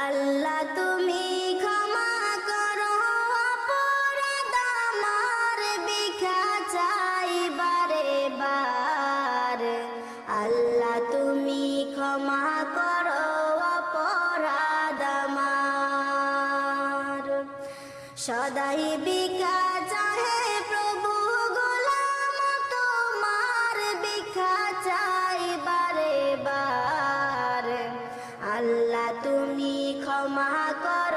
আল্লাহ তুমি ক্ষমা করো অপরাধ আমার, ভিক্ষা চাই বারে বার। আল্লাহ তুমি ক্ষমা করো অপরাধ আমার। সদাই ভিক্ষা চাহে প্রভু, গোলাম তোমার, ভিক্ষা চাই বারে বার। আল্লাহ তুমি ক্ষমা করো